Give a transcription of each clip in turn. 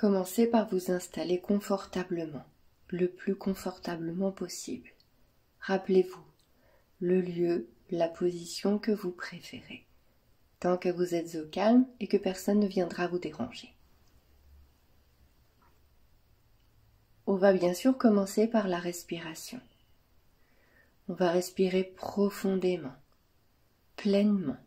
Commencez par vous installer confortablement, le plus confortablement possible. Rappelez-vous, le lieu, la position que vous préférez, tant que vous êtes au calme et que personne ne viendra vous déranger. On va bien sûr commencer par la respiration. On va respirer profondément, pleinement.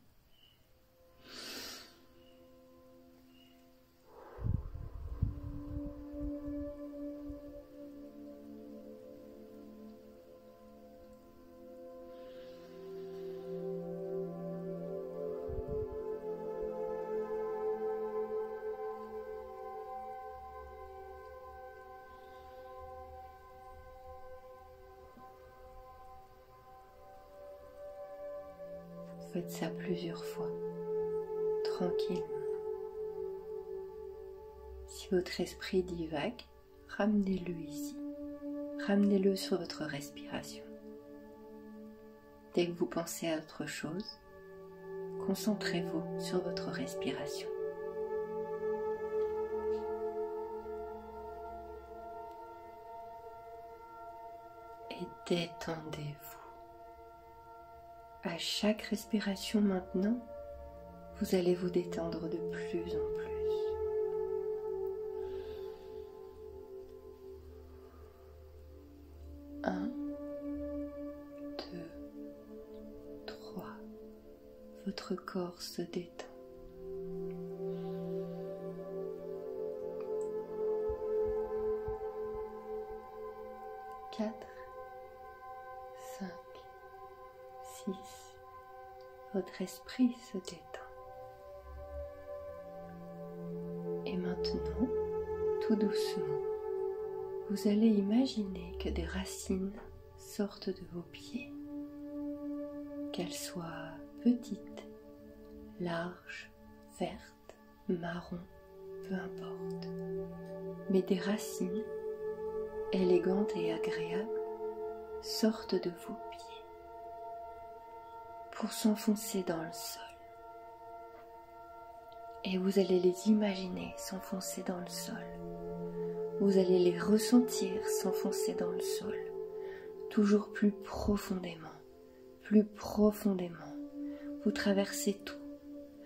Faites ça plusieurs fois, tranquillement. Si votre esprit divague, ramenez-le ici. Ramenez-le sur votre respiration. Dès que vous pensez à autre chose, concentrez-vous sur votre respiration. Et détendez-vous. À chaque respiration maintenant, vous allez vous détendre de plus en plus. 1, 2, 3. Votre corps se détend. 4, 5, 6. Votre esprit se détend. Et maintenant, tout doucement, vous allez imaginer que des racines sortent de vos pieds. Qu'elles soient petites, larges, vertes, marron, peu importe. Mais des racines, élégantes et agréables, sortent de vos pieds pour s'enfoncer dans le sol. Et vous allez les imaginer s'enfoncer dans le sol. Vous allez les ressentir s'enfoncer dans le sol, toujours plus profondément, plus profondément. Vous traversez tout,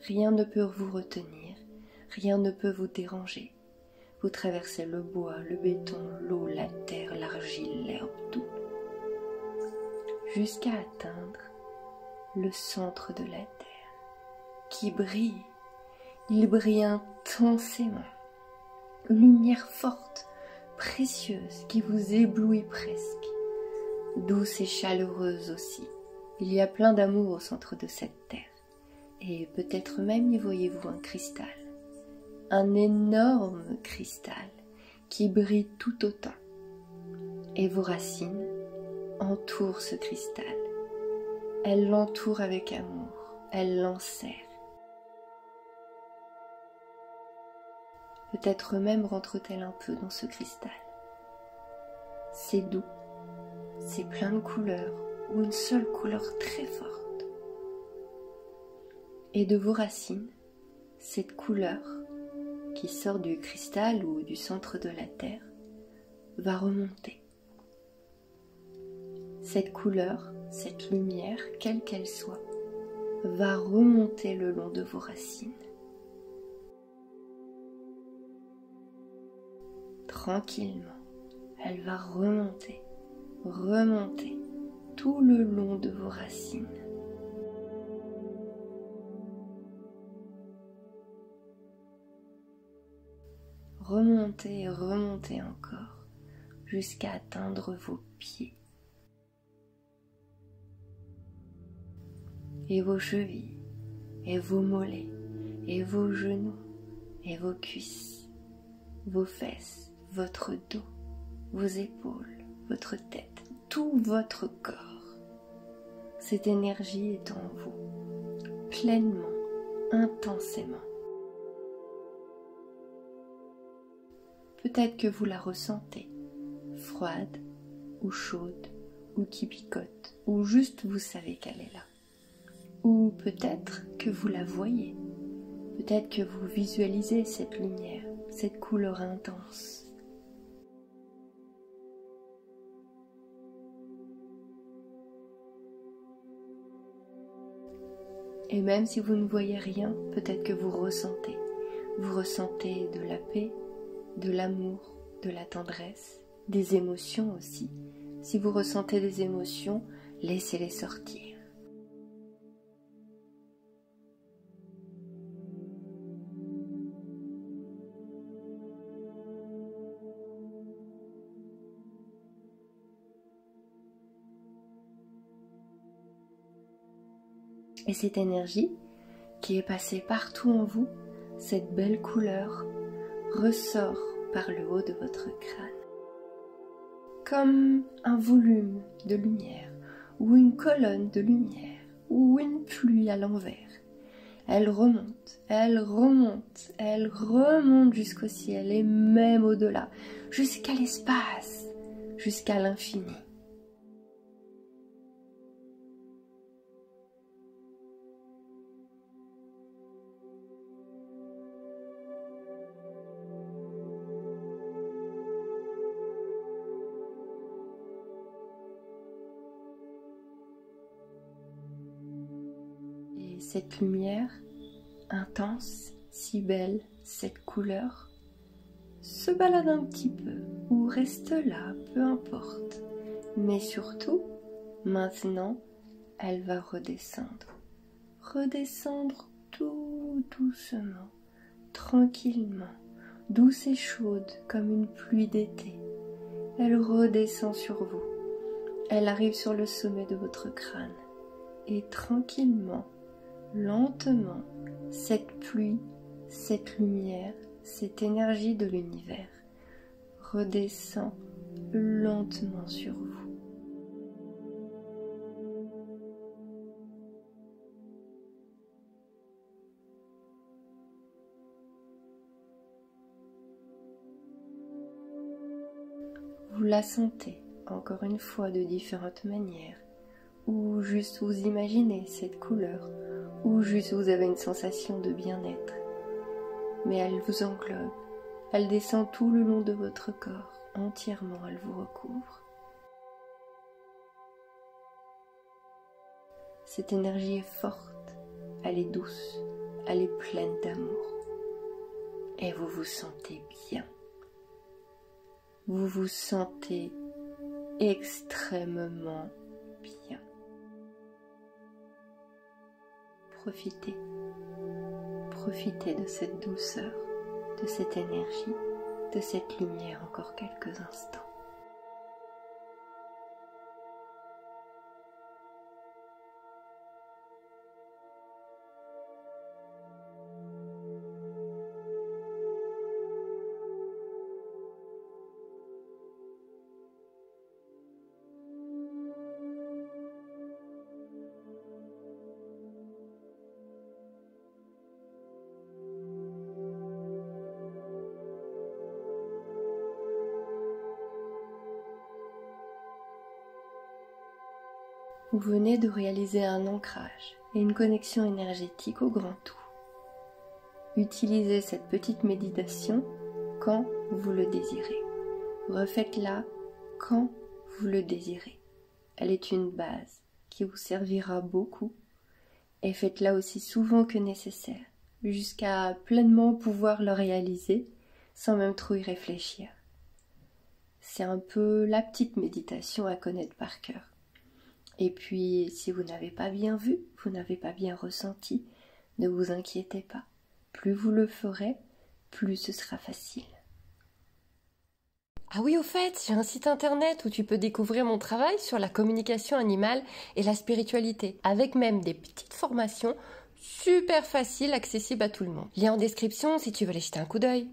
rien ne peut vous retenir, rien ne peut vous déranger. Vous traversez le bois, le béton, l'eau, la terre, l'argile, l'herbe, tout, jusqu'à atteindre le centre de la terre, qui brille. Il brille intensément. Lumière forte, précieuse, qui vous éblouit presque, douce et chaleureuse aussi. Il y a plein d'amour au centre de cette terre, et peut-être même y voyez-vous un cristal, un énorme cristal qui brille tout autant. Et vos racines entourent ce cristal, elles l'entourent avec amour, elles l'enserrent. Peut-être même rentre-t-elle un peu dans ce cristal. C'est doux, c'est plein de couleurs, ou une seule couleur très forte. Et de vos racines, cette couleur qui sort du cristal ou du centre de la terre va remonter. Cette couleur, cette lumière, quelle qu'elle soit, va remonter le long de vos racines. Tranquillement, elle va remonter, remonter tout le long de vos racines. Remonter et remonter encore jusqu'à atteindre vos pieds et vos chevilles et vos mollets et vos genoux et vos cuisses, vos fesses, votre dos, vos épaules, votre tête, tout votre corps. Cette énergie est en vous, pleinement, intensément. Peut-être que vous la ressentez, froide ou chaude, ou qui picote, ou juste vous savez qu'elle est là. Ou peut-être que vous la voyez, peut-être que vous visualisez cette lumière cette couleur intense. Et même si vous ne voyez rien, peut-être que vous ressentez. Vous ressentez de la paix, de l'amour, de la tendresse, des émotions aussi. Si vous ressentez des émotions, laissez-les sortir. Et cette énergie qui est passée partout en vous, cette belle couleur, ressort par le haut de votre crâne. Comme un volume de lumière, ou une colonne de lumière, ou une pluie à l'envers. Elle remonte, elle remonte, elle remonte jusqu'au ciel et même au-delà, jusqu'à l'espace, jusqu'à l'infini. Cette lumière intense, si belle, cette couleur, se balade un petit peu ou reste là, peu importe. Mais surtout, maintenant, elle va redescendre. Redescendre tout doucement, tranquillement, douce et chaude comme une pluie d'été. Elle redescend sur vous. Elle arrive sur le sommet de votre crâne. Et tranquillement, lentement, cette pluie, cette lumière, cette énergie de l'univers redescend lentement sur vous. Vous la sentez encore une fois de différentes manières, ou juste vous imaginez cette couleur, ou juste vous avez une sensation de bien-être. Mais elle vous englobe, elle descend tout le long de votre corps, entièrement elle vous recouvre. Cette énergie est forte, elle est douce, elle est pleine d'amour. Et vous vous sentez bien. Vous vous sentez extrêmement bien. Profitez de cette douceur, de cette énergie, de cette lumière encore quelques instants. Vous venez de réaliser un ancrage et une connexion énergétique au grand tout. Utilisez cette petite méditation quand vous le désirez. Refaites-la quand vous le désirez. Elle est une base qui vous servira beaucoup et faites-la aussi souvent que nécessaire, jusqu'à pleinement pouvoir le réaliser sans même trop y réfléchir. C'est un peu la petite méditation à connaître par cœur. Et puis, si vous n'avez pas bien vu, vous n'avez pas bien ressenti, ne vous inquiétez pas. Plus vous le ferez, plus ce sera facile. Ah oui, au fait, j'ai un site internet où tu peux découvrir mon travail sur la communication animale et la spiritualité, avec même des petites formations super faciles, accessibles à tout le monde. Lien en description si tu veux aller jeter un coup d'œil.